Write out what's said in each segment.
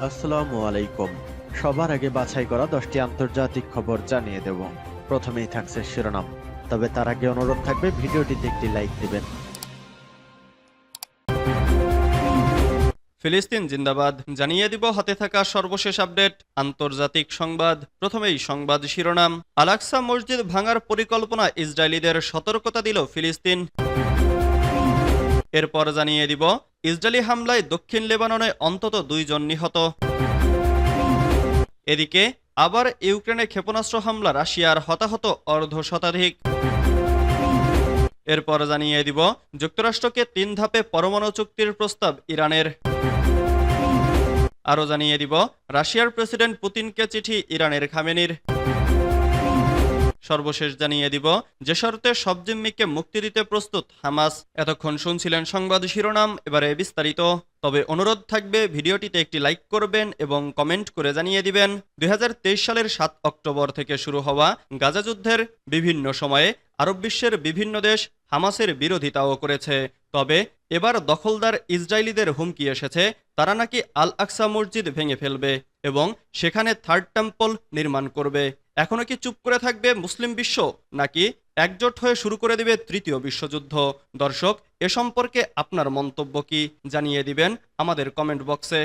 আসসালামু আলাইকুম। সবার আগে বাছাই করা 10টি আন্তর্জাতিক খবর জানিয়ে দেব। প্রথমেই থাকছে শিরোনাম, তবে তার আগে অনুরোধ থাকবে ভিডিওটিতে একটি লাইক দিবেন। ফিলিস্তিন জিন্দাবাদ জানিয়ে দিব হাতে থাকা সর্বশেষ আপডেট আন্তর্জাতিক সংবাদ। প্রথমেই সংবাদ শিরোনাম, আল-আকসা মসজিদ ভাঙার পরিকল্পনা ইসরায়েলিদের, সতর্কতা দিল ফিলিস্তিন। এরপর জানিয়ে দিব ইসরায়েলি হামলায় দক্ষিণ লেবাননে অন্তত 2 জন নিহত। এদিকে আবার ইউক্রেনে ক্ষেপণাস্ত্র হামলা, রাশিয়ার হতাহত অর্ধশতাধিক। এরপর জানিয়ে দিব যুক্তরাষ্ট্রকে 3 ধাপে পরমাণু চুক্তির প্রস্তাব ইরানের। আরও জানিয়ে দিব রাশিয়ার প্রেসিডেন্ট পুতিনকে চিঠি ইরানের খামেনির। সর্বশেষ জানিয়ে দিব যে শর্তে সব জিম্মিকে মুক্তি দিতে প্রস্তুত হামাস। এতক্ষণ শুনছিলেন সংবাদ শিরোনাম, এবারে বিস্তারিত। তবে অনুরোধ থাকবে ভিডিওটিতে একটি লাইক করবেন এবং কমেন্ট করে জানিয়ে দিবেন 2023 সালের 7 অক্টোবর থেকে শুরু হওয়া গাজা যুদ্ধের বিভিন্ন সময়ে আরব বিশ্বের বিভিন্ন দেশ হামাসের বিরোধিতাও করেছে। তবে এবার দখলদার ইসরায়েলিদের হুমকি এসেছে, তারা নাকি আল আকসা মসজিদ ভেঙে ফেলবে এবং সেখানে থার্ড টেম্পল নির্মাণ করবে। এখনো কি চুপ করে থাকবে মুসলিম বিশ্ব, নাকি একজোট হয়ে শুরু করে দিবে তৃতীয় বিশ্বযুদ্ধ? দর্শক, এ সম্পর্কে আপনার মন্তব্য কি জানিয়ে দিবেন আমাদের কমেন্ট বক্সে।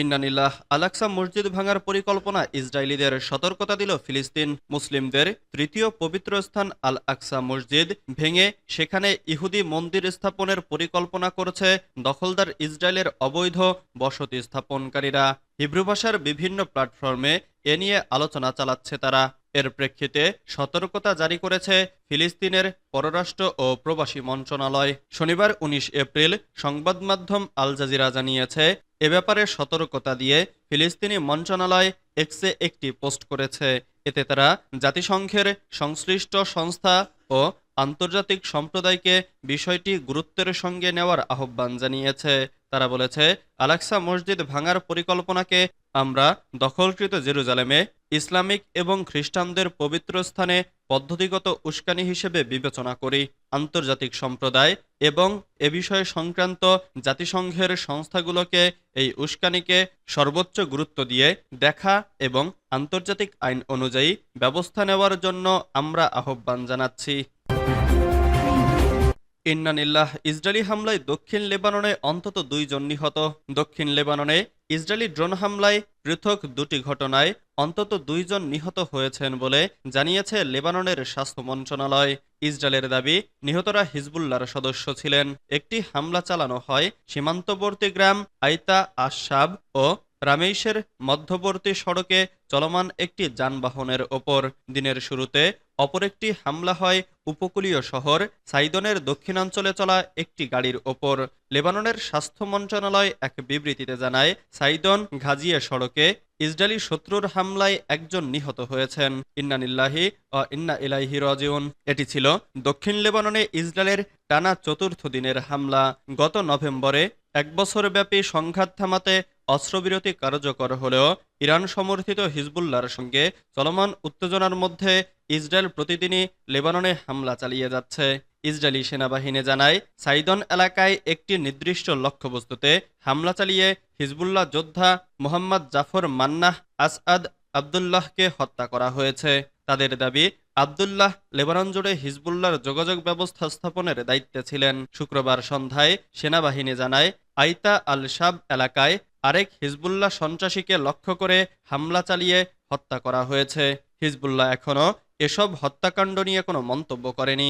ইন্নানিল্লাহ, আল-আকসা মসজিদ ভাঙার পরিকল্পনা ইসরায়েলিদের, সতর্কতা দিল ফিলিস্তিন। মুসলিমদের তৃতীয় পবিত্র স্থান আল আকসা মসজিদ ভেঙে সেখানে ইহুদি মন্দির স্থাপনের পরিকল্পনা করছে দখলদার ইসরায়েলের অবৈধ বসতি স্থাপনকারীরা। হিব্রু ভাষার বিভিন্ন প্ল্যাটফর্মে এ নিয়ে আলোচনা চালাচ্ছে তারা। এর প্রেক্ষিতে সতর্কতা জারি করেছে ফিলিস্তিনের পররাষ্ট্র ও প্রবাসী মন্ত্রণালয়। শনিবার 19 এপ্রিল সংবাদ মাধ্যম আল জাজিরা জানিয়েছে, এ ব্যাপারে সতর্কতা দিয়ে ফিলিস্তিনি মন্ত্রণালয় এক্সে একটি পোস্ট করেছে। এতে তারা জাতিসংঘের সংশ্লিষ্ট সংস্থা ও আন্তর্জাতিক সম্প্রদায়কে বিষয়টি গুরুত্বের সঙ্গে নেওয়ার আহ্বান জানিয়েছে। তারা বলেছে, আল-আকসা মসজিদ ভাঙার পরিকল্পনাকে আমরা দখলকৃত জেরুজালেমে ইসলামিক এবং খ্রিস্টানদের পবিত্র স্থানে পদ্ধতিগত উস্কানি হিসেবে বিবেচনা করি। আন্তর্জাতিক সম্প্রদায় এবং এ বিষয়ে সংক্রান্ত জাতিসংঘের সংস্থাগুলোকে এই উস্কানিকে সর্বোচ্চ গুরুত্ব দিয়ে দেখা এবং আন্তর্জাতিক আইন অনুযায়ী ব্যবস্থা নেওয়ার জন্য আমরা আহ্বান জানাচ্ছি। ইন্নানিল্লাহ, ইসরায়েলি হামলায় দক্ষিণ লেবাননে অন্তত 2 জন নিহত। দক্ষিণ লেবাননে ইসরায়েলি ড্রোন হামলায় পৃথক 2টি ঘটনায় অন্তত 2 জন নিহত হয়েছেন বলে জানিয়েছে লেবাননের স্বাস্থ্য মন্ত্রণালয়। ইসরায়েলের দাবি, নিহতরা হিজবুল্লাহর সদস্য ছিলেন। একটি হামলা চালানো হয় সীমান্তবর্তী গ্রাম আইতা আশাব ও রামেইশের মধ্যবর্তী সড়কে চলমান একটি যানবাহনের ওপর। দিনের শুরুতে অপর একটি হামলা হয় উপকূলীয় শহর সাইদনের দক্ষিণাঞ্চলে চলা একটি গাড়ির ওপর। লেবাননের স্বাস্থ্য মন্ত্রণালয় এক বিবৃতিতে জানায়, সাইদন ঘাজিয়া সড়কে ইসরায়েলি শত্রুর হামলায় 1 জন নিহত হয়েছেন। ইন্নানিল্লাহি ও ইন্না ইলাইহি রাজিউন। এটি ছিল দক্ষিণ লেবাননে ইসরায়েলের টানা 4র্থ দিনের হামলা। গত নভেম্বরে 1 বছরব্যাপী সংঘাত থামাতে অস্ত্রবিরতি কার্যকর হলেও ইরান সমর্থিত হিজবুল্লাহর সঙ্গে চলমান উত্তেজনার মধ্যে ইসরায়েল প্রতিদিনই লেবাননে হামলা চালিয়ে যাচ্ছে। ইসরায়েলি সেনাবাহিনী জানায়, সাইদন এলাকায় একটি নির্দিষ্ট লক্ষ্যবস্তুতে হামলা চালিয়ে হিজবুল্লাহ যোদ্ধা মোহাম্মদ জাফর মান্নাহ আসআদ আবদুল্লাহকে হত্যা করা হয়েছে। তাদের দাবি, আবদুল্লাহ লেবানন জুড়ে হিজবুল্লাহর যোগাযোগ ব্যবস্থা স্থাপনের দায়িত্বে ছিলেন। শুক্রবার সন্ধ্যায় সেনাবাহিনী জানায়, আইতা আল শাব এলাকায় আরেক হিজবুল্লাহ সন্ত্রাসীকে লক্ষ্য করে হামলা চালিয়ে হত্যা করা হয়েছে। হিজবুল্লাহ এখনও এসব হত্যাকাণ্ড নিয়ে কোনো মন্তব্য করেনি।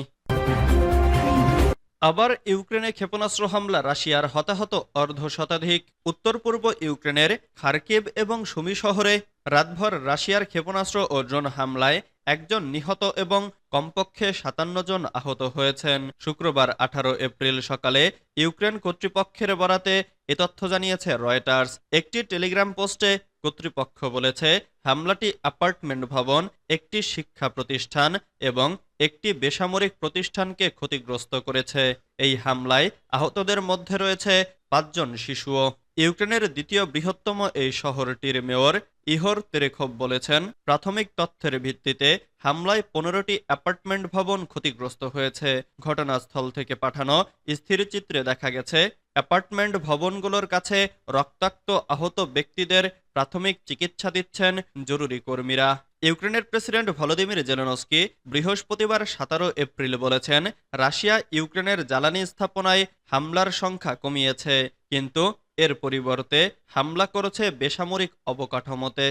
আবার ইউক্রেনে ক্ষেপণাস্ত্র হামলা, রাশিয়ার হতাহত অর্ধশতাধিক। উত্তর পূর্ব ইউক্রেনের খার্কিভ এবং সুমি শহরে রাতভর রাশিয়ার ক্ষেপণাস্ত্র ও ড্রোন হামলায় 1 জন নিহত এবং কমপক্ষে 57 জন আহত হয়েছেন। শুক্রবার 18 এপ্রিল সকালে ইউক্রেন কর্তৃপক্ষের বরাতে এ তথ্য জানিয়েছে রয়টার্স। একটি টেলিগ্রাম পোস্টে কর্তৃপক্ষ বলেছে, হামলাটি অ্যাপার্টমেন্ট ভবন, একটি শিক্ষা প্রতিষ্ঠান এবং একটি বেসামরিক প্রতিষ্ঠানকে ক্ষতিগ্রস্ত করেছে। এই হামলায় আহতদের মধ্যে রয়েছে 5 জন শিশুও। ইউক্রেনের দ্বিতীয় বৃহত্তম এই শহরটির মেয়র ইহোর তেরেখভ বলেছেন, প্রাথমিক তথ্যের ভিত্তিতে হামলায় 15টি অ্যাপার্টমেন্ট ভবন ক্ষতিগ্রস্ত হয়েছে। ঘটনাস্থল থেকে পাঠানো স্থিরচিত্রে দেখা গেছে অ্যাপার্টমেন্ট ভবনগুলোর কাছে রক্তাক্ত আহত ব্যক্তিদের প্রাথমিক চিকিৎসা দিচ্ছেন জরুরি কর্মীরা। ইউক্রেনের প্রেসিডেন্ট ভলোদিমির জেলেনস্কি বৃহস্পতিবার 17 এপ্রিল বলেছেন, রাশিয়া ইউক্রেনের জ্বালানি স্থাপনায় হামলার সংখ্যা কমিয়েছে, কিন্তু এর পরিবর্তে হামলা করেছে বেসামরিক অবকাঠামোতে।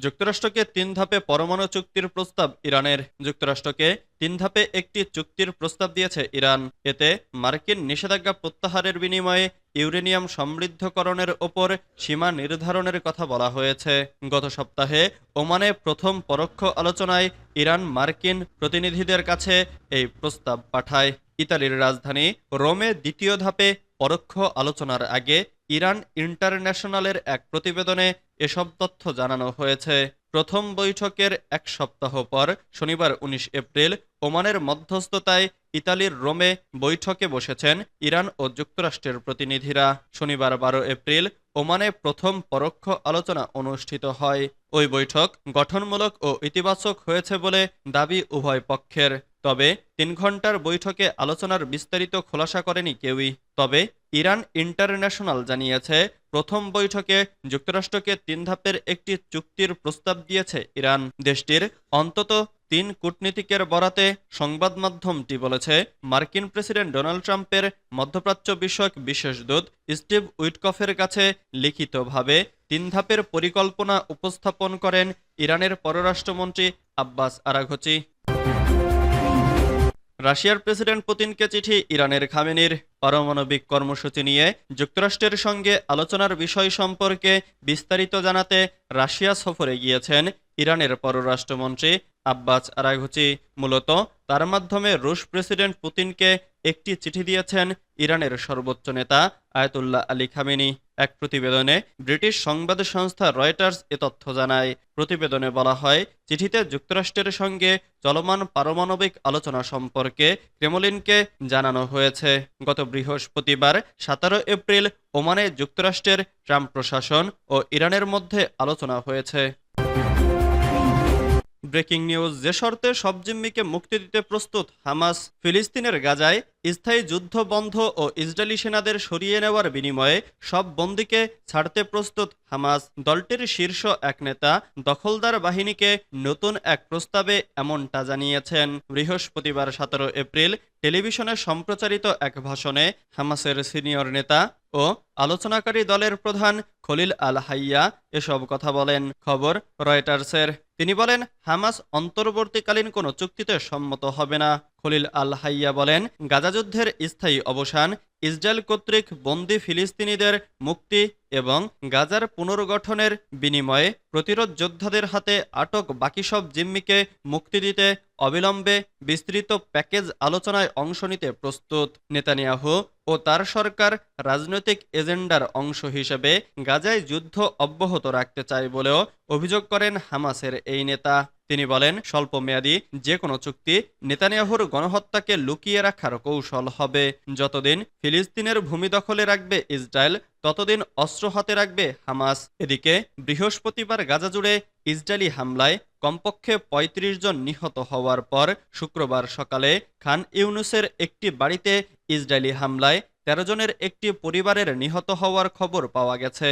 যুক্তরাষ্ট্রকে 3 ধাপে পরমাণু চুক্তির প্রস্তাব ইরানের। যুক্তরাষ্ট্রকে 3 ধাপে একটি চুক্তির প্রস্তাব দিয়েছে ইরান। এতে মার্কিন নিষেধাজ্ঞা প্রত্যাহারের বিনিময়ে ইউরেনিয়াম সমৃদ্ধকরণের ওপর সীমা নির্ধারণের কথা বলা হয়েছে। গত সপ্তাহে ওমানে প্রথম পরোক্ষ আলোচনায় ইরান মার্কিন প্রতিনিধিদের কাছে এই প্রস্তাব পাঠায়। ইতালির রাজধানী রোমে দ্বিতীয় ধাপে পরোক্ষ আলোচনার আগে ইরান ইন্টারন্যাশনালের এক প্রতিবেদনে এসব তথ্য জানানো হয়েছে। প্রথম বৈঠকের এক সপ্তাহ পর শনিবার 19 এপ্রিল ওমানের মধ্যস্থতায় ইতালির রোমে বৈঠকে বসেছেন ইরান ও যুক্তরাষ্ট্রের প্রতিনিধিরা। শনিবার 12 এপ্রিল ওমানে প্রথম পরোক্ষ আলোচনা অনুষ্ঠিত হয়। ওই বৈঠক গঠনমূলক ও ইতিবাচক হয়েছে বলে দাবি উভয় পক্ষের। তবে 3 ঘন্টার বৈঠকে আলোচনার বিস্তারিত খোলাসা করেনি কেউই। তবে ইরান ইন্টারন্যাশনাল জানিয়েছে, প্রথম বৈঠকে যুক্তরাষ্ট্রকে 3 ধাপের একটি চুক্তির প্রস্তাব দিয়েছে ইরান। দেশটির অন্তত 3 কূটনীতিকের বরাতে সংবাদ মাধ্যমটি বলেছে, মার্কিন প্রেসিডেন্ট ডোনাল্ড ট্রাম্পের মধ্যপ্রাচ্য বিষয়ক বিশেষ দূত স্টিভ উইটকফের কাছে লিখিতভাবে 3 ধাপের পরিকল্পনা উপস্থাপন করেন ইরানের পররাষ্ট্রমন্ত্রী আব্বাস আরাঘচি। রাশিয়ার প্রেসিডেন্ট পুতিনকে চিঠি ইরানের খামেনির। পারমাণবিক কর্মসূচি নিয়ে যুক্তরাষ্ট্রের সঙ্গে আলোচনার বিষয় সম্পর্কে বিস্তারিত জানাতে রাশিয়া সফরে গিয়েছেন ইরানের পররাষ্ট্রমন্ত্রী আব্বাস আরাঘচি। মূলত তার মাধ্যমে রুশ প্রেসিডেন্ট পুতিনকে একটি চিঠি দিয়েছেন ইরানের সর্বোচ্চ নেতা আয়াতুল্লাহ আলী খামেনি। এক প্রতিবেদনে ব্রিটিশ সংবাদ সংস্থা রয়টার্স এ তথ্য জানায়। প্রতিবেদনে বলা হয়, চিঠিতে যুক্তরাষ্ট্রের সঙ্গে চলমান পারমাণবিক আলোচনা সম্পর্কে ক্রেমলিনকে জানানো হয়েছে। গত বৃহস্পতিবার 17 এপ্রিল ওমানে যুক্তরাষ্ট্রের ট্রাম্প প্রশাসন ও ইরানের মধ্যে আলোচনা হয়েছে। ব্রেকিং নিউজ, যে শর্তে সব জিম্মিকে মুক্তি দিতে প্রস্তুত হামাস। ফিলিস্তিনের গাজায় স্থায়ী যুদ্ধ বন্ধ ও ইসরায়েলি সেনাদের সরিয়ে নেওয়ার বিনিময়ে সব বন্দীকে ছাড়তে প্রস্তুত হামাস। দলটির শীর্ষ এক নেতা দখলদার বাহিনীকে নতুন এক প্রস্তাবে এমনটা জানিয়েছেন। বৃহস্পতিবার 17 এপ্রিল টেলিভিশনে সম্প্রচারিত এক ভাষণে হামাসের সিনিয়র নেতা ও আলোচনাকারী দলের প্রধান খলিল আল হাইয়া এসব কথা বলেন। খবর রয়টার্সের। তিনি বলেন, হামাস অন্তর্বর্তীকালীন কোনো চুক্তিতে সম্মত হবে না। খলিল আল হাইয়া বলেন, গাজা যুদ্ধের স্থায়ী অবসান, ইসরায়েল কর্তৃক বন্দী ফিলিস্তিনিদের মুক্তি এবং গাজার পুনর্গঠনের বিনিময়ে প্রতিরোধ যোদ্ধাদের হাতে আটক বাকি সব জিম্মিকে মুক্তি দিতে অবিলম্বে বিস্তৃত প্যাকেজ আলোচনায় অংশ নিতে প্রস্তুত। নেতানিয়াহু ও তার সরকার রাজনৈতিক এজেন্ডার অংশ হিসেবে গাজায় যুদ্ধ অব্যাহত রাখতে চায় বলেও অভিযোগ করেন হামাসের এই নেতা। তিনি বলেন, স্বল্পমেয়াদী যে কোনো চুক্তি নেতানিয়াহুর গণহত্যাকে লুকিয়ে রাখার কৌশল হবে। যতদিন ফিলিস্তিনের ভূমি দখলে রাখবে ইসরায়েল, ততদিন অস্ত্র হাতে রাখবে হামাস। এদিকে বৃহস্পতিবার গাজা জুড়ে ইসরায়েলি হামলায় কমপক্ষে ৩৫ জন নিহত হওয়ার পর শুক্রবার সকালে খান ইউনুসের একটি বাড়িতে ইসরায়েলি হামলায় ১৩ জনের একটি পরিবারের নিহত হওয়ার খবর পাওয়া গেছে।